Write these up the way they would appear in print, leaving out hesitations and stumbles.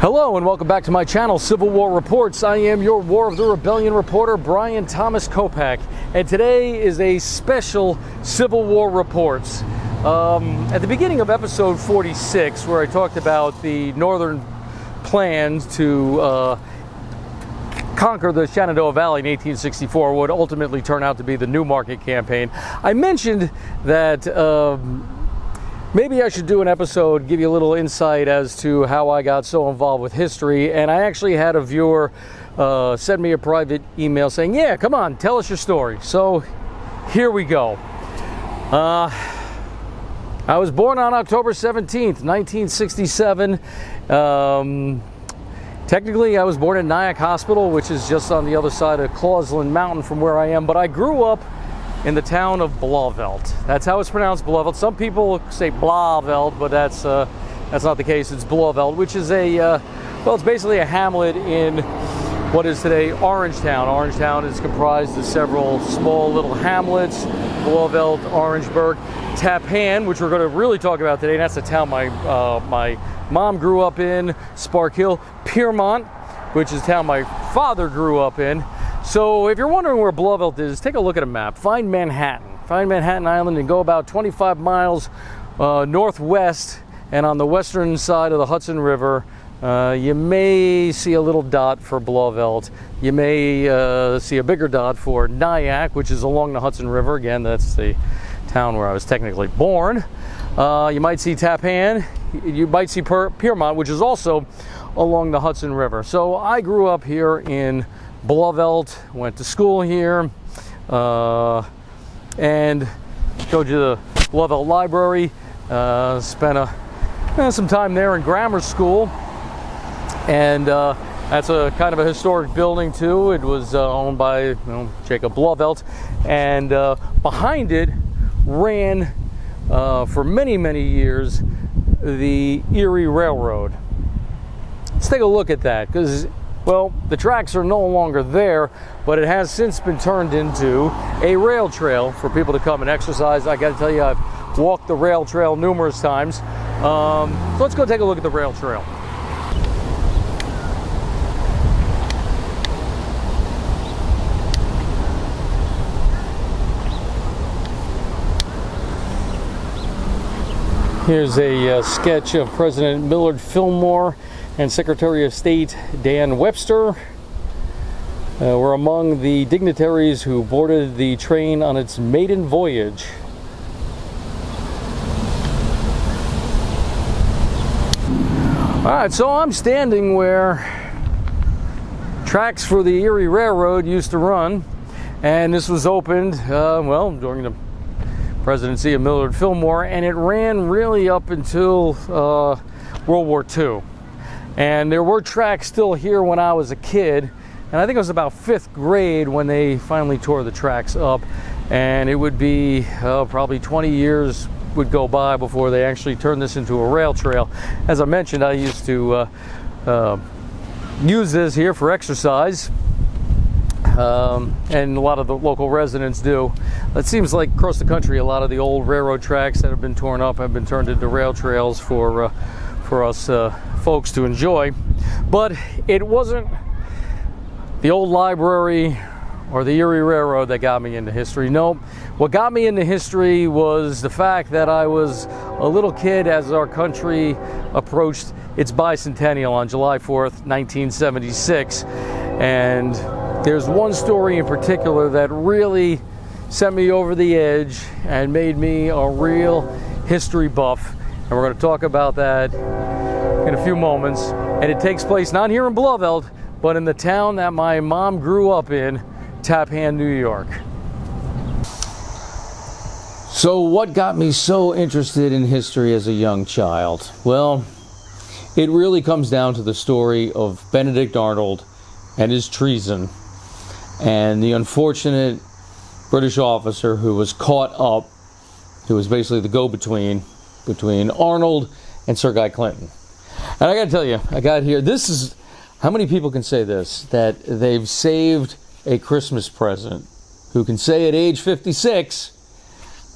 Hello and welcome back to my channel, Civil War Reports. I am your War of the Rebellion reporter, Brian Thomas Kopak, and today is a special Civil War Reports. At the beginning of episode 46, where I talked about the northern plans to conquer the Shenandoah Valley in 1864, would ultimately turn out to be the Newmarket campaign, I mentioned that maybe I should do an episode, give you a little insight as to how I got so involved with history. And I actually had a viewer send me a private email saying, yeah, come on, tell us your story. So here we go. I was born on October 17th, 1967. Technically, I was born at Nyack Hospital, which is just on the other side of Clausland Mountain from where I am. But I grew up in the town of Blauvelt. That's how it's pronounced, Blauvelt. Some people say Blauvelt, but that's not the case. It's Blauvelt, which is well, it's basically a hamlet in what is today Orangetown. Orangetown is comprised of several small little hamlets: Blauvelt, Orangeburg, Tappan, which we're going to really talk about today. That's the town my mom grew up in. Spark Hill, Piermont, which is the town my father grew up in. So if you're wondering where Blauvelt is, take a look at a map. Find Manhattan. Find Manhattan Island and go about 25 miles northwest, and on the western side of the Hudson River, you may see a little dot for Blauvelt. You may see a bigger dot for Nyack, which is along the Hudson River. Again, that's the town where I was technically born. You might see Tappan. You might see Piermont, which is also along the Hudson River. So I grew up here in Blauvelt, went to school here, and go to the Blauvelt Library, spent some time there in grammar school, and that's a kind of a historic building too. It was owned by Jacob Blauvelt, and behind it ran for many years the Erie Railroad. Let's take a look at that, because well, the tracks are no longer there, but it has since been turned into a rail trail for people to come and exercise. I got to tell you, I've walked the rail trail numerous times. So let's go take a look at the rail trail. Here's a sketch of President Millard Fillmore and Secretary of State Dan Webster were among the dignitaries who boarded the train on its maiden voyage. All right, so I'm standing where tracks for the Erie Railroad used to run, and this was opened, well, during the presidency of Millard Fillmore, and it ran really up until World War II. And there were tracks still here when I was a kid, and I think it was about 5th grade when they finally tore the tracks up, and it would be probably 20 years would go by before they actually turned this into a rail trail. As I mentioned, I used to use this here for exercise, and a lot of the local residents do. It seems like across the country, a lot of the old railroad tracks that have been torn up have been turned into rail trails for us folks to enjoy. But it wasn't the old library or the Erie Railroad that got me into history. No, what got me into history was the fact that I was a little kid as our country approached its bicentennial on July 4th, 1976. And there's one story in particular that really sent me over the edge and made me a real history buff. And we're going to talk about that in a few moments. And it takes place not here in Blauvelt, but in the town that my mom grew up in, Tappan, New York. So what got me so interested in history as a young child? Well, it really comes down to the story of Benedict Arnold and his treason, and the unfortunate British officer who was caught up, who was basically the go-between between Arnold and Sir Guy Clinton. And I got to tell you, I got here, this is, how many people can say this, that they've saved a Christmas present, who can say at age 56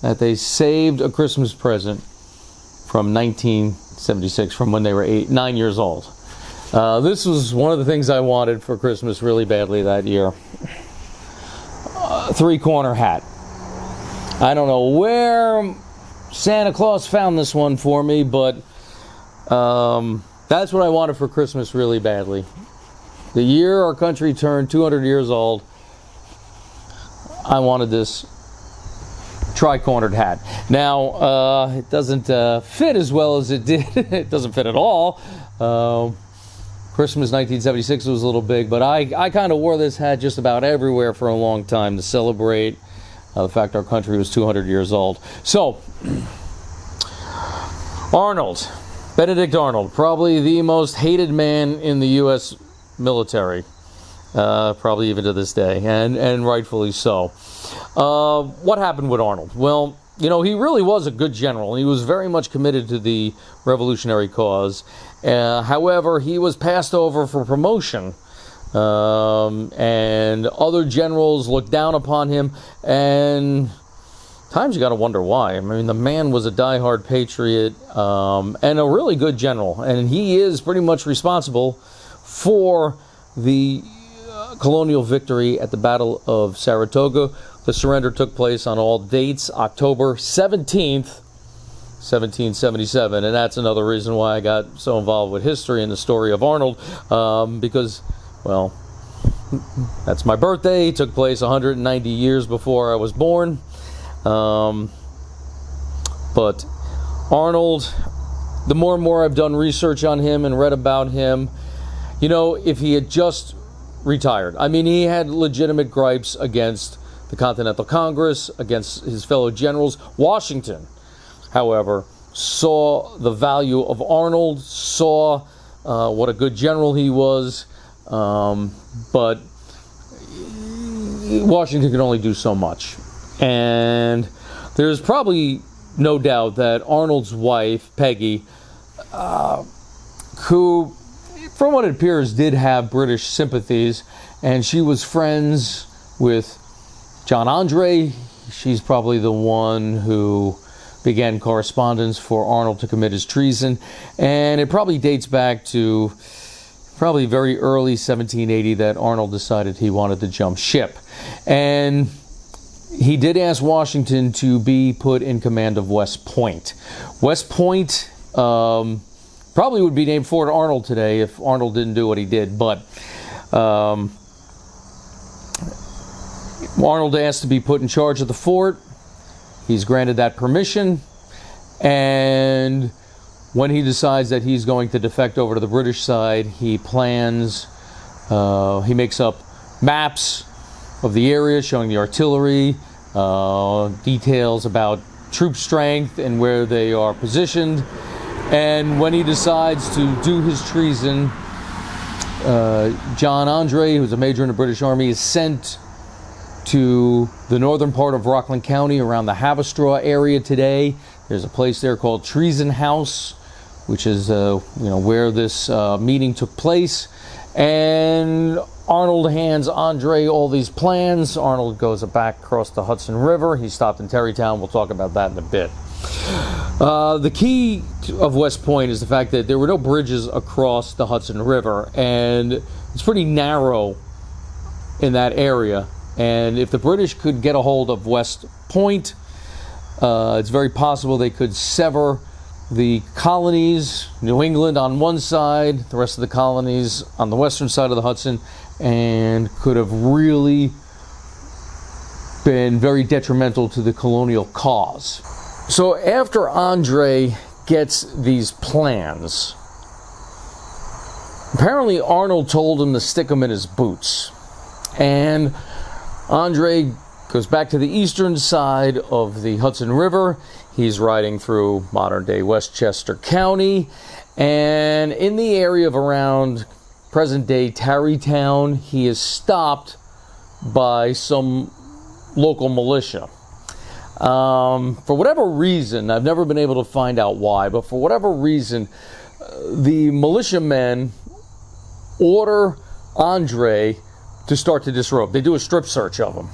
that they saved a Christmas present from 1976, from when they were 9 years old. This was one of the things I wanted for Christmas really badly that year. Three-corner hat. I don't know where Santa Claus found this one for me, but that's what I wanted for Christmas really badly. The year our country turned 200 years old, I wanted this tri-cornered hat. Now, it doesn't fit as well as it did. It doesn't fit at all. Christmas 1976 was a little big, but I kind of wore this hat just about everywhere for a long time to celebrate the fact our country was 200 years old. So, Arnold, Benedict Arnold, probably the most hated man in the U.S. military, probably even to this day, and rightfully so. What happened with Arnold? Well, you know, he really was a good general. He was very much committed to the revolutionary cause. However, he was passed over for promotion, and other generals looked down upon him, and times you got to wonder why. I mean, the man was a diehard patriot and a really good general, and he is pretty much responsible for the colonial victory at the Battle of Saratoga. The surrender took place on all dates, October 17th, 1777, and that's another reason why I got so involved with history and the story of Arnold, because, well, that's my birthday. It took place 190 years before I was born. But Arnold, the more and more I've done research on him and read about him, you know, if he had just retired, I mean, he had legitimate gripes against the Continental Congress, against his fellow generals. Washington, however, saw the value of Arnold, saw what a good general he was, but Washington could only do so much. And there's probably no doubt that Arnold's wife, Peggy, who, from what it appears, did have British sympathies, and she was friends with John Andre. She's probably the one who began correspondence for Arnold to commit his treason, and it probably dates back to probably very early 1780 that Arnold decided he wanted to jump ship. And he did ask Washington to be put in command of West Point. West Point probably would be named Fort Arnold today if Arnold didn't do what he did, but Arnold asked to be put in charge of the fort. He's granted that permission, and when he decides that he's going to defect over to the British side, he plans, he makes up maps of the area showing the artillery, details about troop strength and where they are positioned. And when he decides to do his treason, John Andre, who's a major in the British Army, is sent to the northern part of Rockland County around the Haverstraw area today. There's a place there called Treason House, which is where this meeting took place. And Arnold hands Andre all these plans. Arnold goes back across the Hudson River. He stopped in Terrytown. We'll talk about that in a bit. The key of West Point is the fact that there were no bridges across the Hudson River, and it's pretty narrow in that area. And if the British could get a hold of West Point, it's very possible they could sever the colonies, New England on one side, the rest of the colonies on the western side of the Hudson, and could have really been very detrimental to the colonial cause. So after Andre gets these plans, apparently Arnold told him to stick them in his boots. And Andre goes back to the eastern side of the Hudson River. He's riding through modern-day Westchester County, and in the area of around present-day Tarrytown, he is stopped by some local militia. For whatever reason, I've never been able to find out why, but for whatever reason, the militiamen order Andre to start to disrobe. They do a strip search of him.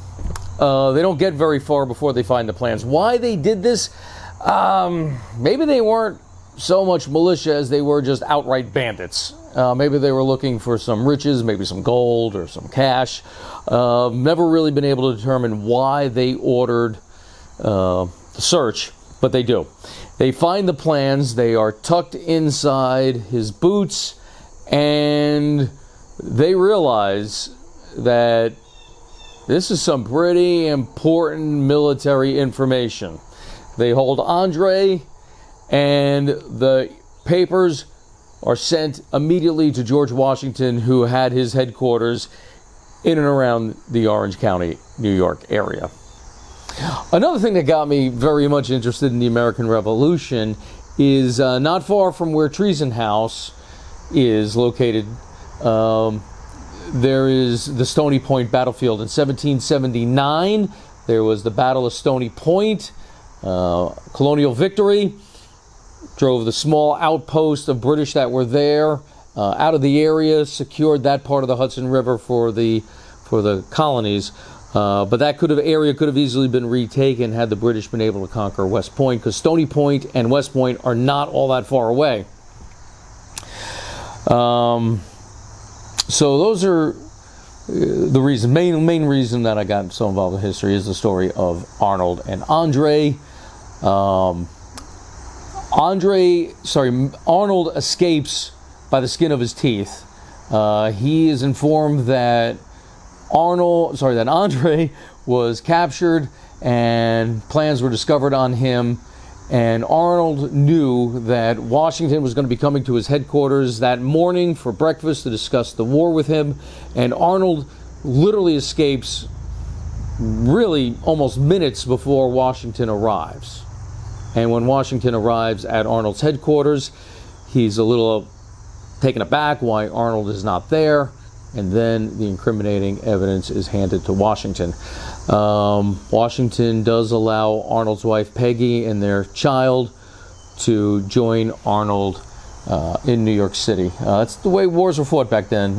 They don't get very far before they find the plans. Why they did this? Maybe they weren't so much militia as they were just outright bandits. Maybe they were looking for some riches, maybe some gold or some cash. Never really been able to determine why they ordered the search, but they do. They find the plans. They are tucked inside his boots, and they realize that this is some pretty important military information. They hold Andre, and the papers are sent immediately to George Washington, who had his headquarters in and around the Orange County, New York area. Another thing that got me very much interested in the American Revolution is not far from where Treason House is located. There is the Stony Point battlefield. In 1779, there was the Battle of Stony Point. Colonial victory drove the small outpost of British that were there out of the area, secured that part of the Hudson River for the colonies. But that area could have easily been retaken had the British been able to conquer West Point, because Stony Point and West Point are not all that far away. So those are the main reason that I got so involved in history is the story of Arnold and Andre. Arnold escapes by the skin of his teeth. He is informed that Andre was captured and plans were discovered on him, and Arnold knew that Washington was going to be coming to his headquarters that morning for breakfast to discuss the war with him, and Arnold literally escapes really almost minutes before Washington arrives. And when Washington arrives at Arnold's headquarters, he's a little taken aback why Arnold is not there, and then the incriminating evidence is handed to Washington. Washington does allow Arnold's wife Peggy and their child to join Arnold in New York City. That's the way wars were fought back then,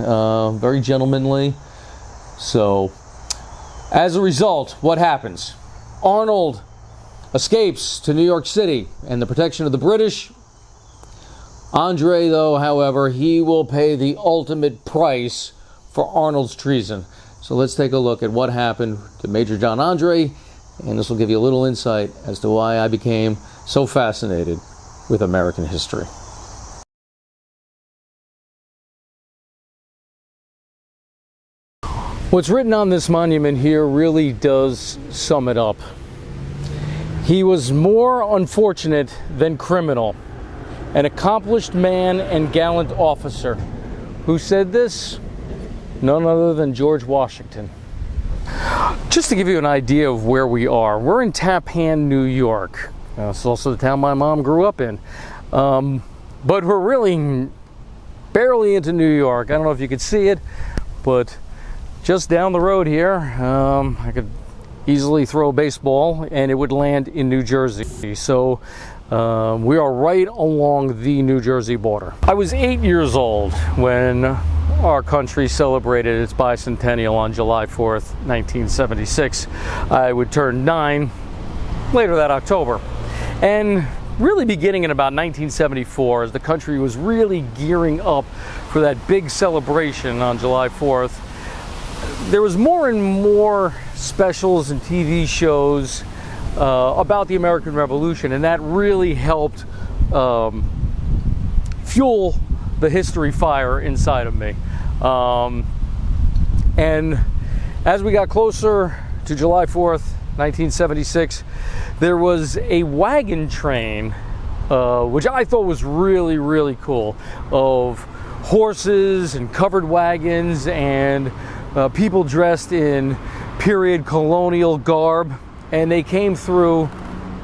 very gentlemanly. So as a result, what happens? Arnold escapes to New York City and the protection of the British. Andre, though, however, he will pay the ultimate price for Arnold's treason. So let's take a look at what happened to Major John Andre, and this will give you a little insight as to why I became so fascinated with American history. What's written on this monument here really does sum it up. He was more unfortunate than criminal, an accomplished man and gallant officer. Who said this? None other than George Washington. Just to give you an idea of where we are, we're in Tappan, New York. It's also the town my mom grew up in. But we're really barely into New York. I don't know if you could see it, but just down the road here, I could easily throw a baseball and it would land in New Jersey. So we are right along the New Jersey border. I was 8 years old when our country celebrated its bicentennial on July 4th, 1976. I would turn 9 later that October. And really beginning in about 1974, as the country was really gearing up for that big celebration on July 4th, there was more and more specials and TV shows about the American Revolution, and that really helped fuel the history fire inside of me. And as we got closer to July 4th, 1976, there was a wagon train, which I thought was really, really cool, of horses and covered wagons and people dressed in period colonial garb, and they came through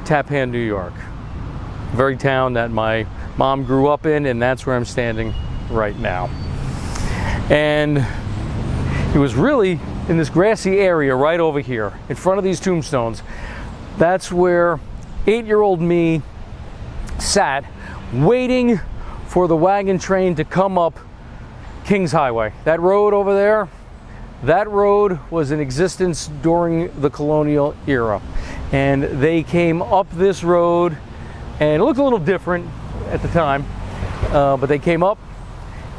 Tappan, New York, the very town that my mom grew up in, and that's where I'm standing right now. And it was really in this grassy area right over here in front of these tombstones. That's where 8-year-old me sat waiting for the wagon train to come up Kings Highway. That road over there, that road was in existence during the colonial era, and they came up this road, and it looked a little different. at the time, but they came up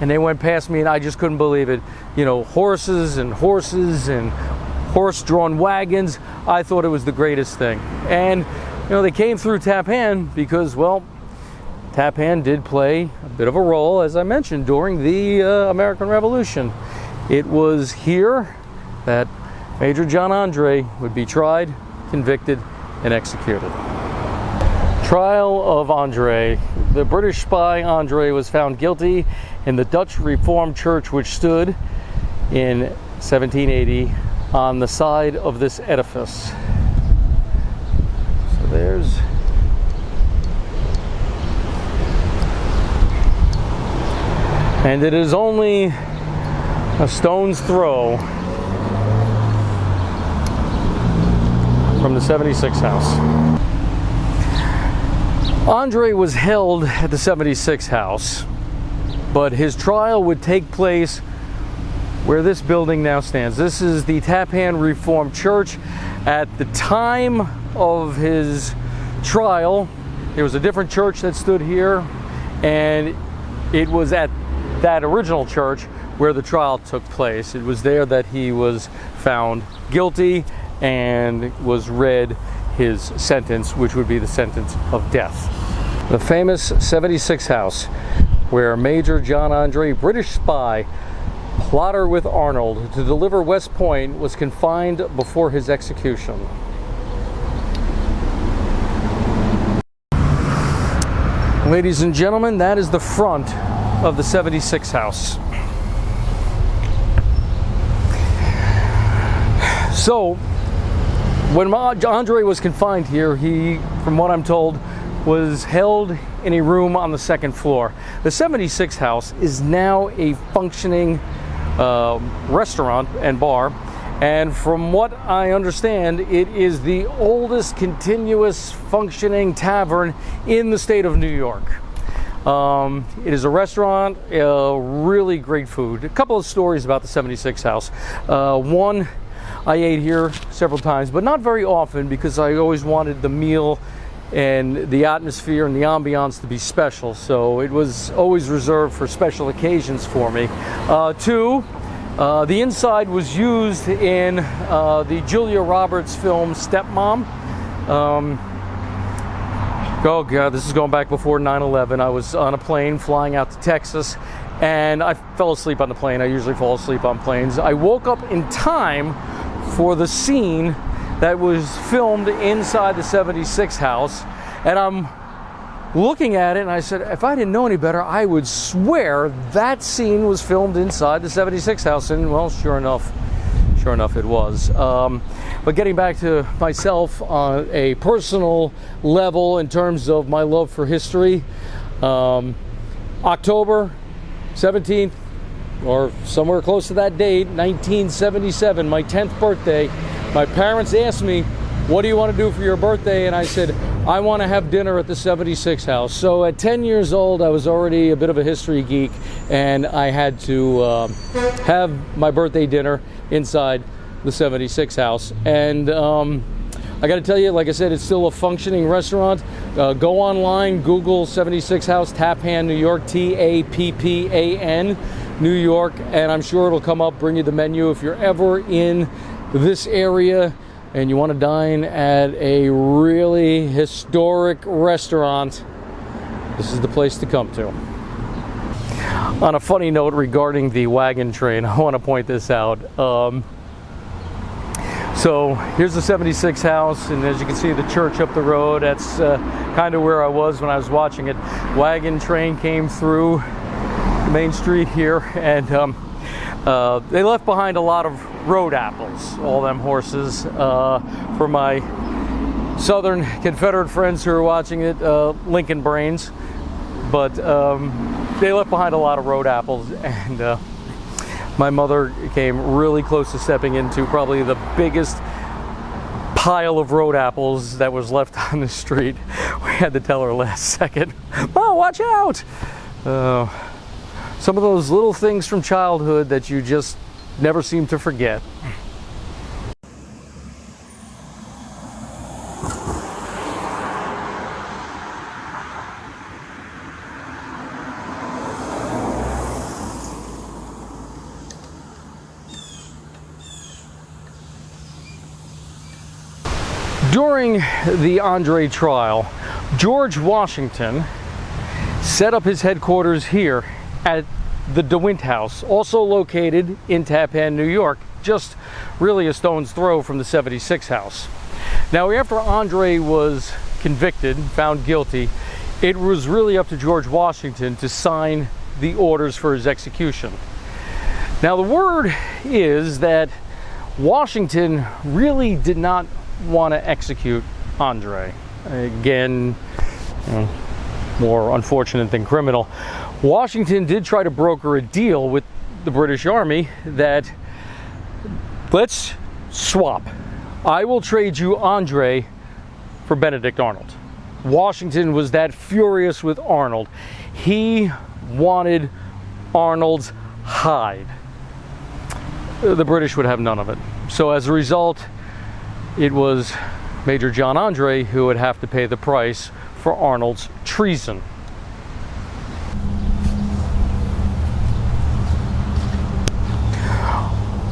and they went past me, and I just couldn't believe it. You know, horses and horse-drawn wagons. I thought it was the greatest thing. And you know, they came through Tappan because, well, Tappan did play a bit of a role, as I mentioned, during the American Revolution. It was here that Major John Andre would be tried, convicted, and executed. Trial of Andre. The British spy Andre was found guilty in the Dutch Reformed Church, which stood in 1780 on the side of this edifice. So there's and it is only a stone's throw from the 76 house. Andre was held at the 76 house, but his trial would take place where this building now stands. This is the Tappan Reformed Church. At the time of his trial, there was a different church that stood here, and it was at that original church where the trial took place. It was there that he was found guilty and was read his sentence, which would be the sentence of death. The famous 76 house, where Major John Andre, British spy, plotter with Arnold to deliver West Point, was confined before his execution. Ladies and gentlemen, that is the front of the 76 house. So, when Andre was confined here, he, from what I'm told, was held in a room on the second floor. The 76 house is now a functioning restaurant and bar, and from what I understand, it is the oldest continuous functioning tavern in the state of New York. It is a restaurant, really great food. A couple of stories about the 76 house. One, I ate here several times, but not very often, because I always wanted the meal and the atmosphere and the ambiance to be special, so it was always reserved for special occasions for me. Two, the inside was used in the Julia Roberts film Stepmom. Oh God, this is going back before 9/11. I was on a plane flying out to Texas, and I fell asleep on the plane. I usually fall asleep on planes. I woke up in time for the scene that was filmed inside the 76 house, and I'm looking at it, and I said, if I didn't know any better, I would swear that scene was filmed inside the 76 house, and well, sure enough it was. But getting back to myself on a personal level in terms of my love for history, October 17th, or somewhere close to that date, 1977, my 10th birthday, my parents asked me, what do you want to do for your birthday? And I said, I want to have dinner at the 76 house. So at 10 years old, I was already a bit of a history geek, and I had to have my birthday dinner inside the 76 house. And I got to tell you, like I said, it's still a functioning restaurant. Go online, Google 76 House, Tappan, New York, Tappan, New York, and I'm sure it'll come up, bring you the menu. If you're ever in this area and you want to dine at a really historic restaurant, this is the place to come to. On a funny note regarding the wagon train, I want to point this out. So here's the 76 house, and as you can see, the church up the road. That's kind of where I was when I was watching it. Wagon train came through the main street here, and they left behind a lot of road apples, all them horses. For my Southern Confederate friends who are watching it, Lincoln brains. But they left behind a lot of road apples, and my mother came really close to stepping into probably the biggest pile of road apples that was left on the street. We had to tell her last second, "Oh, watch out!" Some of those little things from childhood that you just never seem to forget. During the Andre trial, George Washington set up his headquarters here at the DeWint House, also located in Tappan, New York, just really a stone's throw from the 76 house. Now, after Andre was convicted, found guilty, it was really up to George Washington to sign the orders for his execution. Now, the word is that Washington really did not want to execute Andre. Again, more unfortunate than criminal. Washington did try to broker a deal with the British Army that, let's swap. I will trade you Andre for Benedict Arnold. Washington was that furious with Arnold. He wanted Arnold's hide. The British would have none of it. So as a result, it was Major John Andre who would have to pay the price for Arnold's treason.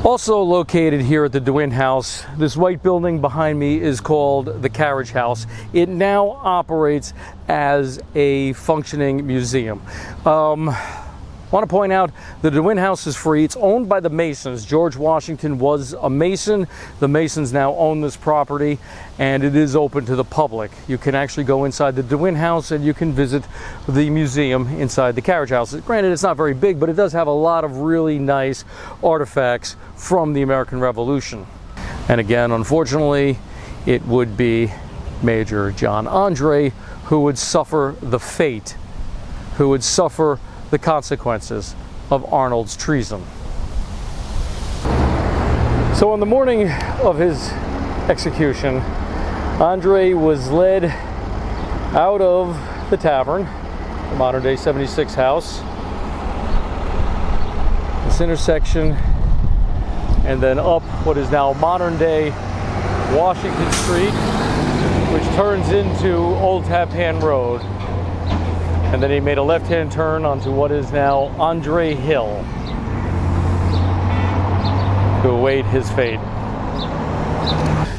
Also located here at the DeWint House, this white building behind me is called the Carriage House. It now operates as a functioning museum. I want to point out the DeWint House is free. It's owned by the Masons. George Washington was a Mason. The Masons now own this property, and it is open to the public. You can actually go inside the DeWint House and you can visit the museum inside the Carriage House. Granted, it's not very big, but it does have a lot of really nice artifacts from the American Revolution. And again, unfortunately, it would be Major John Andre who would suffer the fate, who would suffer the consequences of Arnold's treason. So on the morning of his execution, Andre was led out of the tavern, the modern day 76 house, this intersection, and then up what is now modern day Washington Street, which turns into Old Tappan Road. And then he made a left-hand turn onto what is now Andre Hill to await his fate.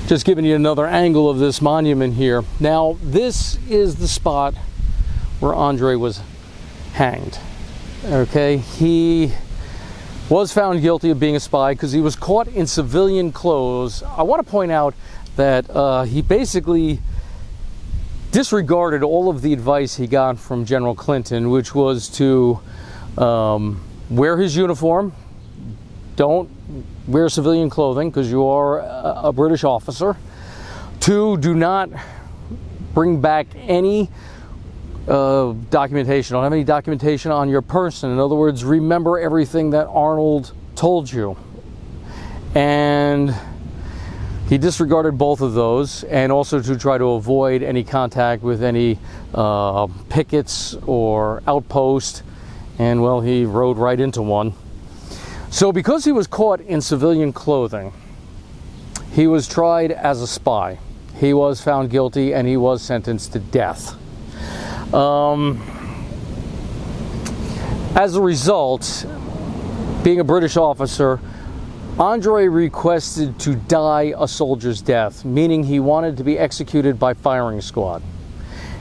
Just giving you another angle of this monument here. Now, this is the spot where Andre was hanged. Okay, he was found guilty of being a spy because he was caught in civilian clothes. I want to point out that he basically disregarded all of the advice he got from General Clinton, which was to wear his uniform, don't wear civilian clothing because you are a British officer. 2, do not bring back any documentation. Don't have any documentation on your person. In other words, remember everything that Arnold told you. And he disregarded both of those, and also to try to avoid any contact with any pickets or outposts, and well, he rode right into one. So because he was caught in civilian clothing, he was tried as a spy. He was found guilty and he was sentenced to death. As a result, being a British officer, Andre requested to die a soldier's death, meaning he wanted to be executed by firing squad.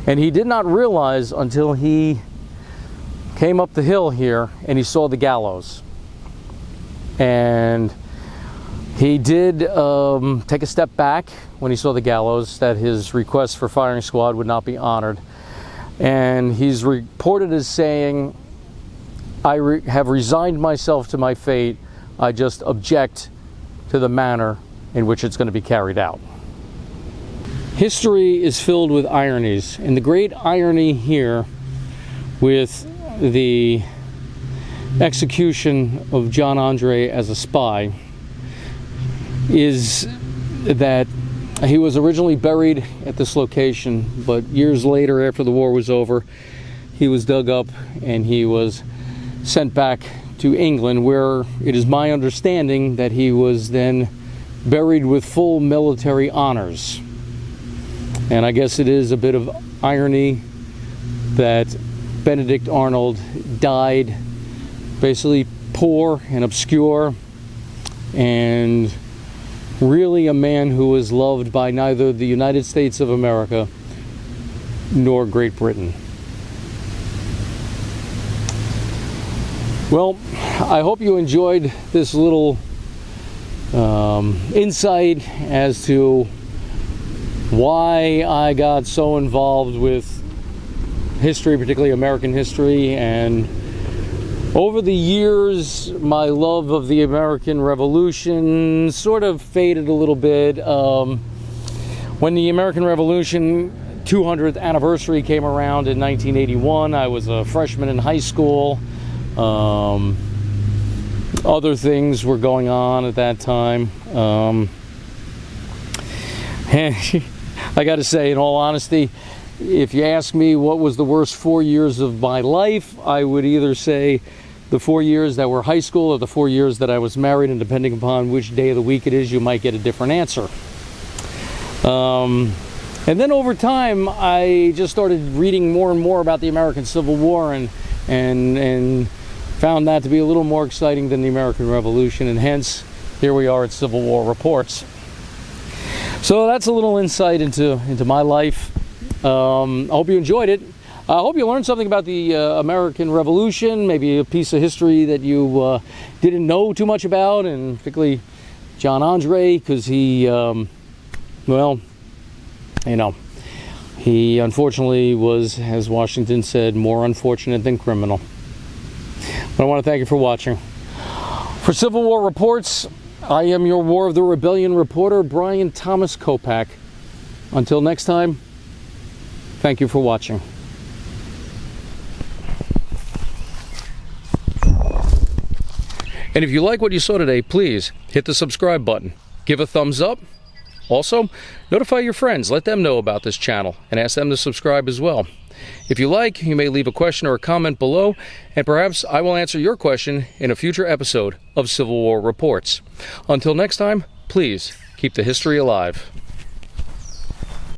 And he did not realize until he came up the hill here and he saw the gallows. And he did take a step back when he saw the gallows, that his request for firing squad would not be honored. And he's reported as saying, I have resigned myself to my fate. I just object to the manner in which it's going to be carried out. History is filled with ironies, and the great irony here with the execution of John Andre as a spy is that he was originally buried at this location, but years later, after the war was over, he was dug up and he was sent back to England, where it is my understanding that he was then buried with full military honors. And I guess it is a bit of irony that Benedict Arnold died basically poor and obscure and really a man who was loved by neither the United States of America nor Great Britain. Well, I hope you enjoyed this little insight as to why I got so involved with history, particularly American history. And over the years, my love of the American Revolution sort of faded a little bit. When the American Revolution 200th anniversary came around in 1981, I was a freshman in high school. Other things were going on at that time. And I got to say, in all honesty, if you ask me what was the worst 4 years of my life, I would either say the 4 years that were high school or the 4 years that I was married, and depending upon which day of the week it is, you might get a different answer. And then over time, I just started reading more and more about the American Civil War and found that to be a little more exciting than the American Revolution, and hence here we are at Civil War Reports. So that's a little insight into my life. I hope you enjoyed it. I hope you learned something about the American Revolution, maybe a piece of history that you didn't know too much about, and particularly John Andre, because he, well, you know, he unfortunately was, as Washington said, more unfortunate than criminal. But I want to thank you for watching. For Civil War Reports, I am your War of the Rebellion reporter, Brian Thomas Kopak. Until next time, thank you for watching. And if you like what you saw today, please hit the subscribe button. Give a thumbs up. Also, notify your friends. Let them know about this channel and ask them to subscribe as well. If you like, you may leave a question or a comment below, and perhaps I will answer your question in a future episode of Civil War Reports. Until next time, please keep the history alive.